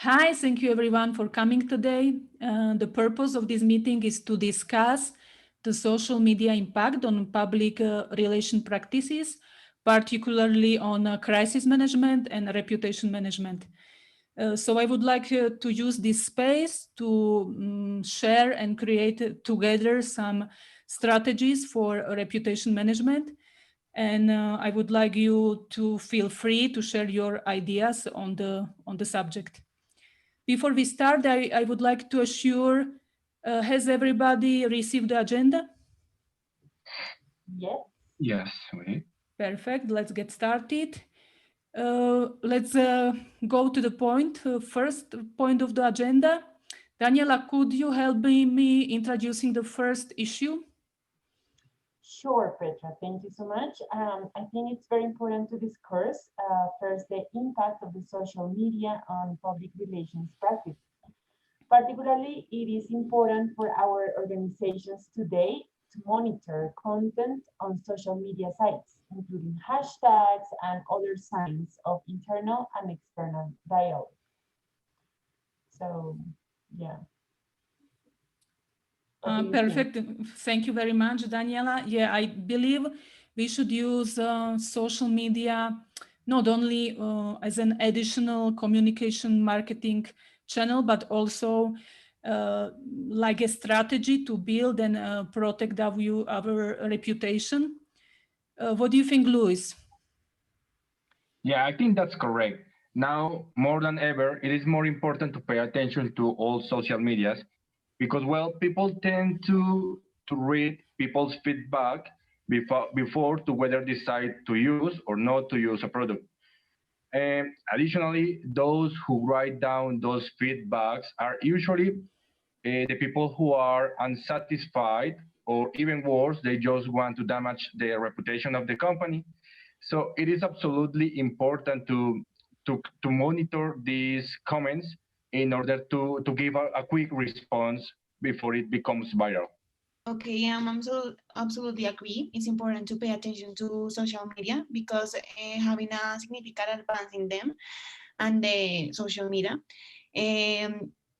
Hi, thank you everyone for coming today. The purpose of this meeting is to discuss the social media impact on public relation practices, particularly on crisis management and reputation management. So I would like to use this space to share and create together some strategies for reputation management. And I would like you to feel free to share your ideas on the subject. Before we start, I would like to assure, has everybody received the agenda? Yes. Yes, we. Perfect, let's get started. Let's go to the point. First point of the agenda. Daniela, could you help me introducing the first issue? Sure, Petra, thank you so much. I think it's very important to discuss first the impact of the social media on public relations practice. Particularly, it is important for our organizations today to monitor content on social media sites, including hashtags and other signs of internal and external dialogue. So, yeah. What do you think? Perfect. Thank you very much, Daniela. Yeah, I believe we should use social media not only as an additional communication marketing channel, but also like a strategy to build and protect our reputation. What do you think, Luis? Yeah, I think that's correct. Now, more than ever, it is more important to pay attention to all social medias because, well, people tend to read people's feedback before to whether decide to use or not to use a product. And additionally, those who write down those feedbacks are usually the people who are unsatisfied, or even worse, they just want to damage the reputation of the company. So it is absolutely important to monitor these comments in order to give a quick response before it becomes viral. Okay, I'm absolutely agree. It's important to pay attention to social media because having a significant advance in them and the social media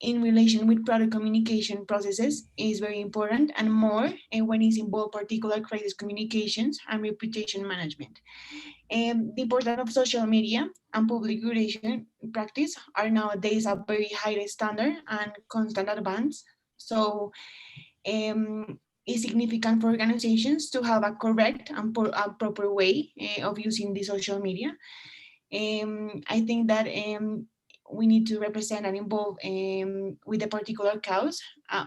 in relation with product communication processes is very important and more when it's involved particular crisis communications and reputation management. The importance of social media and public relation practice are nowadays a very high standard and constant advance. So it's significant for organizations to have a correct and a proper way of using the social media. I think that we need to represent and involve with a particular cause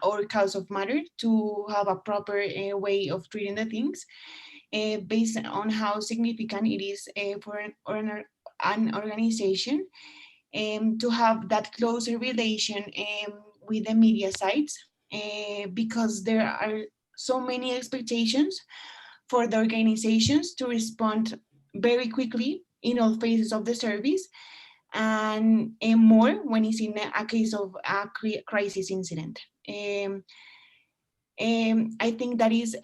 or cause of matter to have a proper way of treating the things based on how significant it is for an organization to have that closer relation with the media sites because there are so many expectations for the organizations to respond very quickly in all phases of the service and more when it's in a case of a crisis incident. I think that is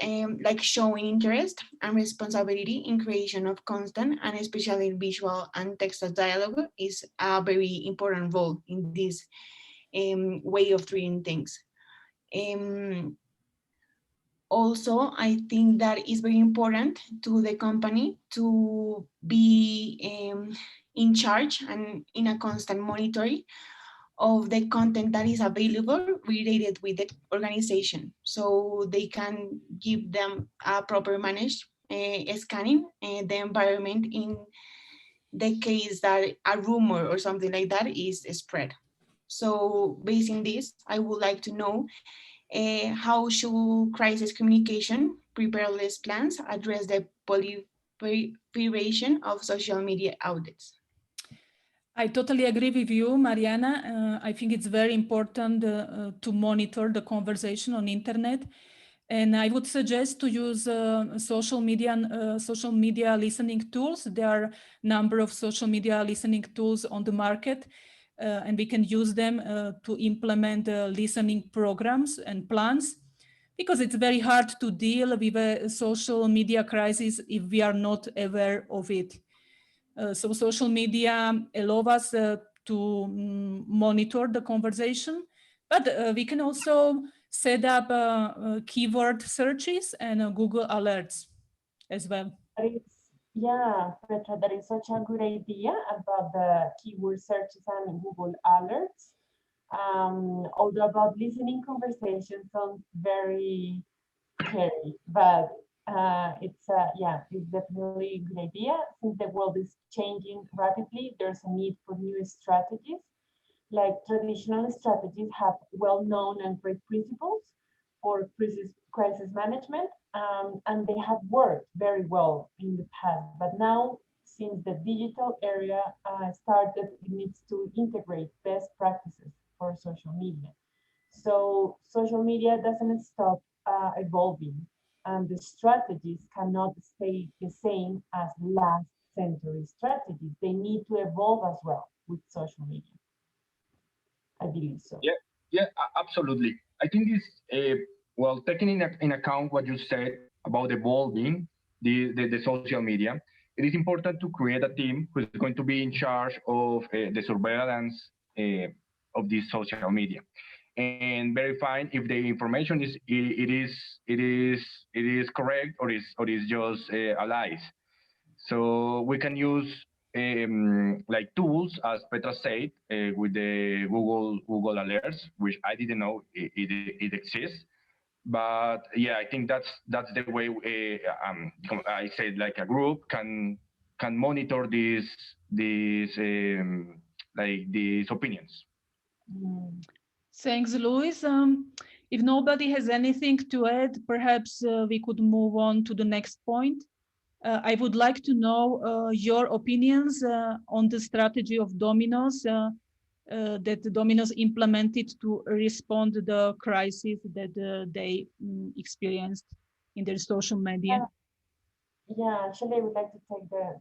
like showing interest and responsibility in creation of content and especially visual and textual dialogue is a very important role in this way of treating things. Also, I think that it's very important to the company to be in charge and in a constant monitoring of the content that is available related with the organization so they can give them a proper managed scanning the environment in the case that a rumor or something like that is spread. So based on this, I would like to know how should crisis communication preparedness plans address the proliferation of social media outlets? I totally agree with you, Mariana. I think it's very important to monitor the conversation on internet. And I would suggest to use social media listening tools. There are a number of social media listening tools on the market, and we can use them to implement listening programs and plans, because it's very hard to deal with a social media crisis if we are not aware of it. So social media allow us to monitor the conversation. But we can also set up keyword searches and Google alerts as well. Yeah, Petra, that is such a good idea about the keyword searches and Google alerts. Although about listening conversations sounds very scary, but it's definitely a good idea. Since the world is changing rapidly, there's a need for new strategies. Like traditional strategies have well-known and great principles for crisis management, and they have worked very well in the past. But now, since the digital area started, it needs to integrate best practices for social media. So social media doesn't stop evolving, and the strategies cannot stay the same as last century strategies. They need to evolve as well with social media. I believe so. Yeah, yeah, absolutely. I think it's well, taking in account what you said about evolving the social media, it is important to create a team who is going to be in charge of the surveillance of this social media and verifying if the information it is correct or is just a lies. So we can use like tools, as Petra said, with the Google Alerts, which I didn't know it exists. But yeah, I think that's the way I said, like a group can monitor these opinions. Mm. Thanks, Luis. If nobody has anything to add, perhaps we could move on to the next point. I would like to know your opinions on the strategy of Domino's that Domino's implemented to respond to the crisis that they experienced in their social media. Yeah, actually, I would like to take the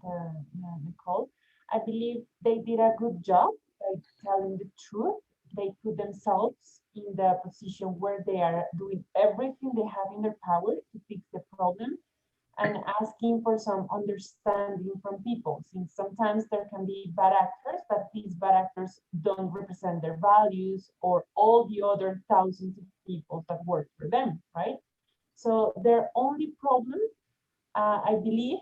call. I believe they did a good job by telling the truth. They put themselves in the position where they are doing everything they have in their power to fix the problem and asking for some understanding from people, since sometimes there can be bad actors, but these bad actors don't represent their values or all the other thousands of people that work for them, right? So their only problem, I believe,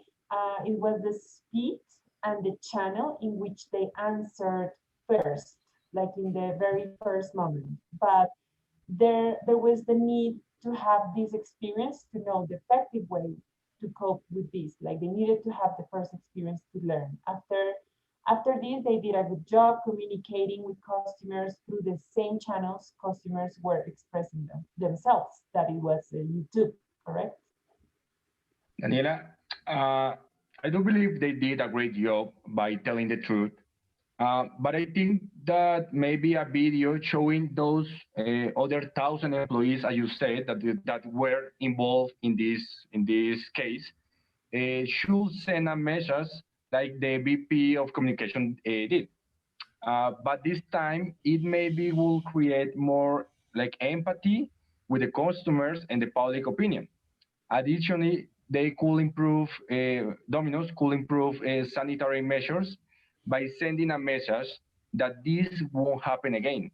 it was the speed and the channel in which they answered first, like in the very first moment. But there was the need to have this experience to know the effective way to cope with this. Like they needed to have the first experience to learn. After this, they did a good job communicating with customers through the same channels customers were expressing themselves. That it was YouTube, correct? Daniela, uh, I do believe they did a great job by telling the truth. But I think that maybe a video showing those other 1,000 employees, as you said, that were involved in this case, should send a message like the VP of communication did. But this time, it maybe will create more like empathy with the customers and the public opinion. Additionally, they could improve, Domino's could improve sanitary measures by sending a message that this won't happen again.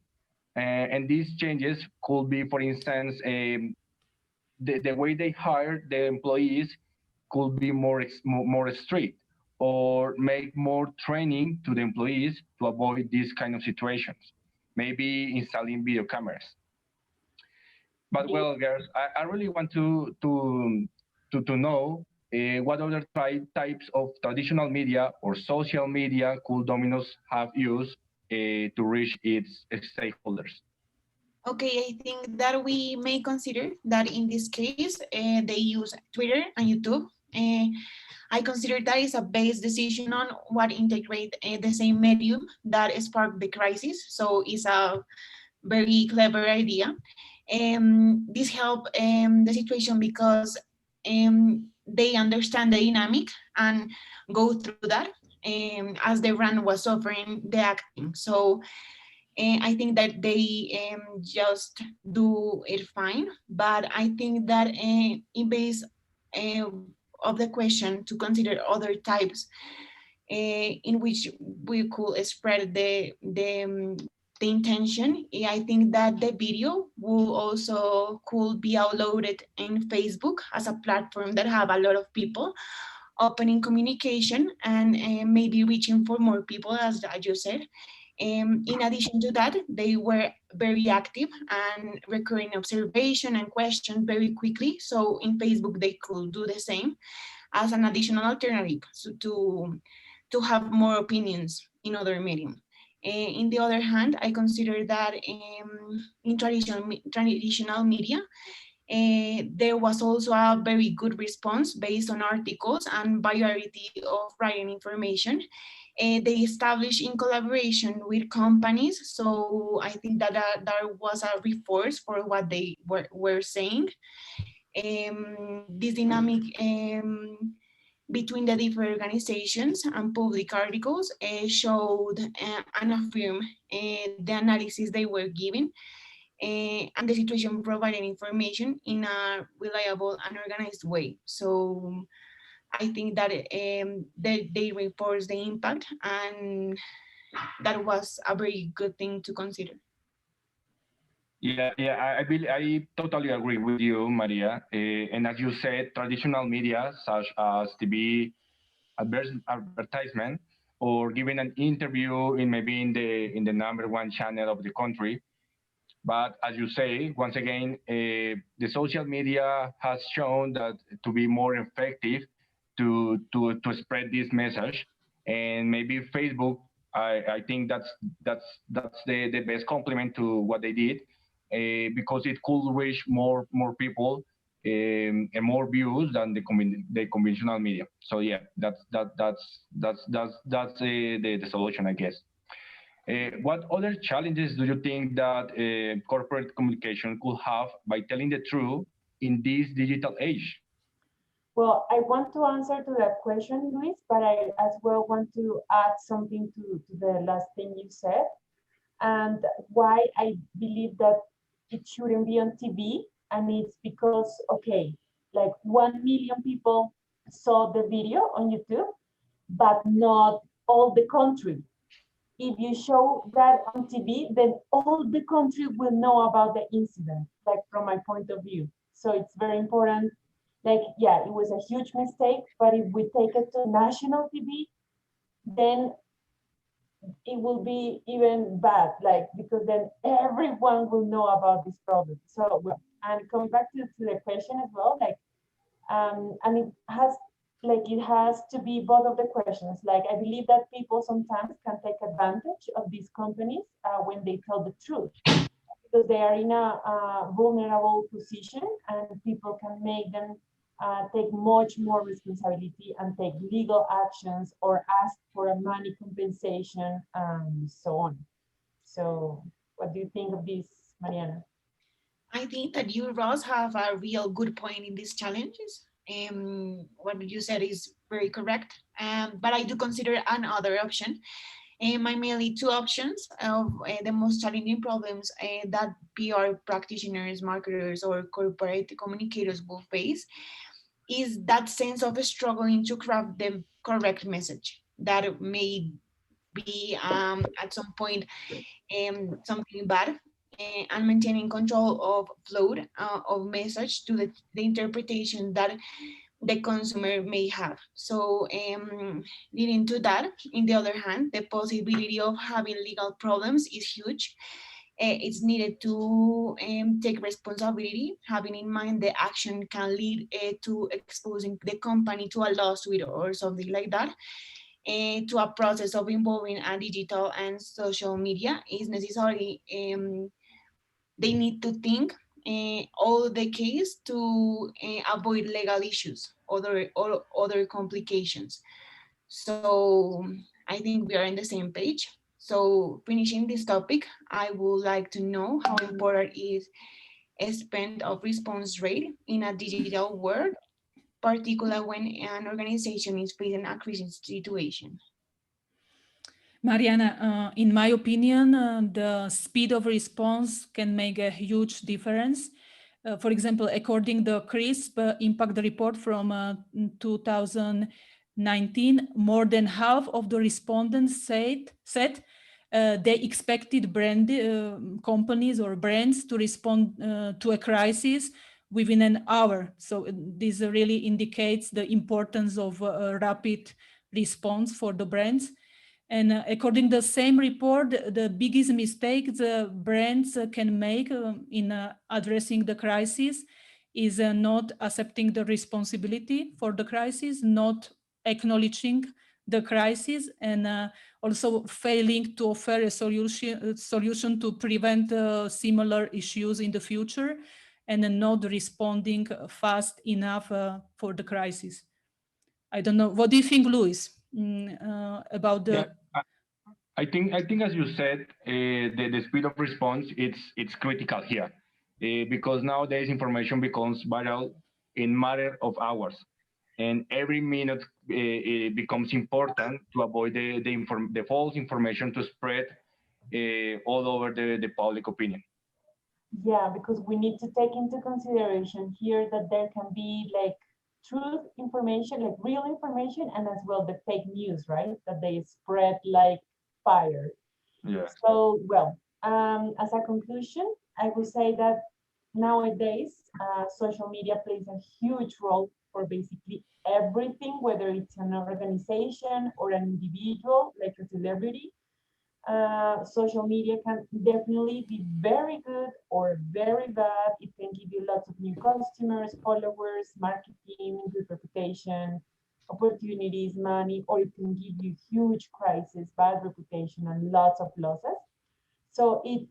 And these changes could be, for instance, the way they hire the employees could be more strict or make more training to the employees to avoid these kind of situations. Maybe installing video cameras. But well, girls, I really want to know what other types of traditional media or social media could Domino's have used to reach its stakeholders. Okay, I think that we may consider that in this case, they use Twitter and YouTube. I consider that is a base decision on what integrate the same medium that sparked the crisis. So it's a very clever idea. This helped the situation because they understand the dynamic and go through that as the brand was offering the acting. So I think that they just do it fine, but I think that in base of the question to consider other types, in which we could spread the intention. I think that the video will also could be uploaded in Facebook as a platform that have a lot of people opening communication and maybe reaching for more people, as you said. In addition to that, they were very active and recurring observation and question very quickly. So in Facebook, they could do the same as an additional alternative, so to have more opinions in other medium. In the other hand, I consider that in traditional media, there was also a very good response based on articles and variety of writing information. They established in collaboration with companies, so I think that that was a reinforce for what they were saying. This dynamic between the different organizations and public articles showed and affirmed the analysis they were giving and the situation providing information in a reliable and organized way. So I think that they reinforce the impact, and that was a very good thing to consider. Yeah, I totally agree with you, Maria. And as you said, traditional media such as TV, advertisement, or giving an interview in maybe in the number one channel of the country. But as you say, once again, the social media has shown that to be more effective to spread this message, and maybe Facebook. I think that's the best complement to what they did, because it could reach more people and more views than the conventional media. So yeah, that's the solution, I guess. What other challenges do you think that corporate communication could have by telling the truth in this digital age? Well, I want to answer to that question, Luis, but I as well want to add something to the last thing you said, and why I believe that it shouldn't be on TV. And it's because, okay, like 1 million people saw the video on YouTube, but not all the country. If you show that on TV, then all the country will know about the incident, like from my point of view. So it's very important. Like, yeah, it was a huge mistake, but if we take it to national TV, then it will be even bad, like, because then everyone will know about this problem. So, and coming back to the question as well, like, and it has to be both of the questions. Like, I believe that people sometimes can take advantage of these companies when they tell the truth, because they are in a vulnerable position, and people can make them take much more responsibility and take legal actions or ask for a money compensation and so on. So what do you think of this, Mariana? I think that you, Ross, have a real good point in these challenges. What you said is very correct. But I do consider another option. My mainly two options of the most challenging problems that PR practitioners, marketers, or corporate communicators will face is that sense of struggling to craft the correct message that may be at some point something bad, and maintaining control of flow of message to the interpretation that the consumer may have. So leading to that, in the other hand, the possibility of having legal problems is huge. It's needed to take responsibility, having in mind the action can lead to exposing the company to a lawsuit or something like that. To a process of involving a digital and social media is necessary. They need to think all the case to avoid legal issues or other complications. So I think we are on the same page. So finishing this topic, I would like to know how important is a spend of response rate in a digital world, particularly when an organization is facing a crisis situation. Mariana, in my opinion, the speed of response can make a huge difference. For example, according to the CRISP impact report from 2019, 2019, more than half of the respondents said they expected companies or brands to respond to a crisis within an hour. So this really indicates the importance of a rapid response for the brands. And according to the same report, the biggest mistake the brands can make in addressing the crisis is not accepting the responsibility for the crisis, not acknowledging the crisis, and also failing to offer a solution to prevent similar issues in the future, and not responding fast enough for the crisis. I don't know. What do you think, Luis, about the? Yeah, I think as you said, the speed of response it's critical here, because nowadays information becomes viral in matter of hours, and every minute it becomes important to avoid the false information to spread all over the public opinion. Yeah, because we need to take into consideration here that there can be like truth information, like real information, and as well the fake news, right? That they spread like fire. Yeah. So, well, as a conclusion, I will say that nowadays, social media plays a huge role for basically everything, whether it's an organization or an individual, like a celebrity. Social media can definitely be very good or very bad. It can give you lots of new customers, followers, marketing, good reputation, opportunities, money, or it can give you huge crisis, bad reputation, and lots of losses. So it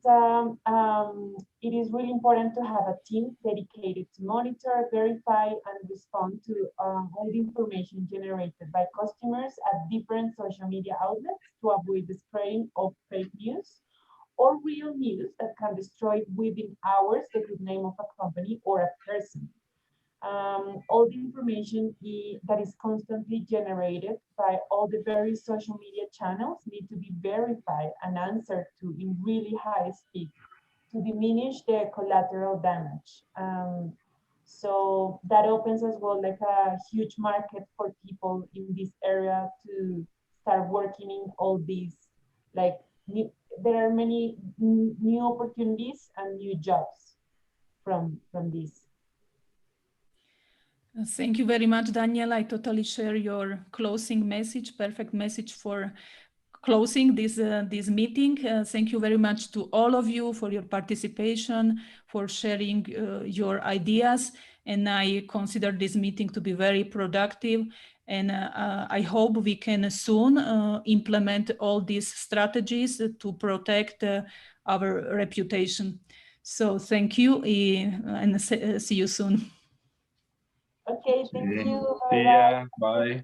is really important to have a team dedicated to monitor, verify, and respond to all the information generated by customers at different social media outlets to avoid the spreading of fake news or real news that can destroy within hours the good name of a company or a person. All the information that is constantly generated by all the various social media channels need to be verified and answered to in really high speed to diminish the collateral damage. So that opens as well like a huge market for people in this area to start working in all these like there are many new opportunities and new jobs from this. Thank you very much, Daniel. I totally share your closing message, perfect message for closing this meeting. Thank you very much to all of you for your participation, for sharing your ideas. And I consider this meeting to be very productive. And I hope we can soon implement all these strategies to protect our reputation. So thank you, and see you soon. Okay, thank you. See ya. Bye.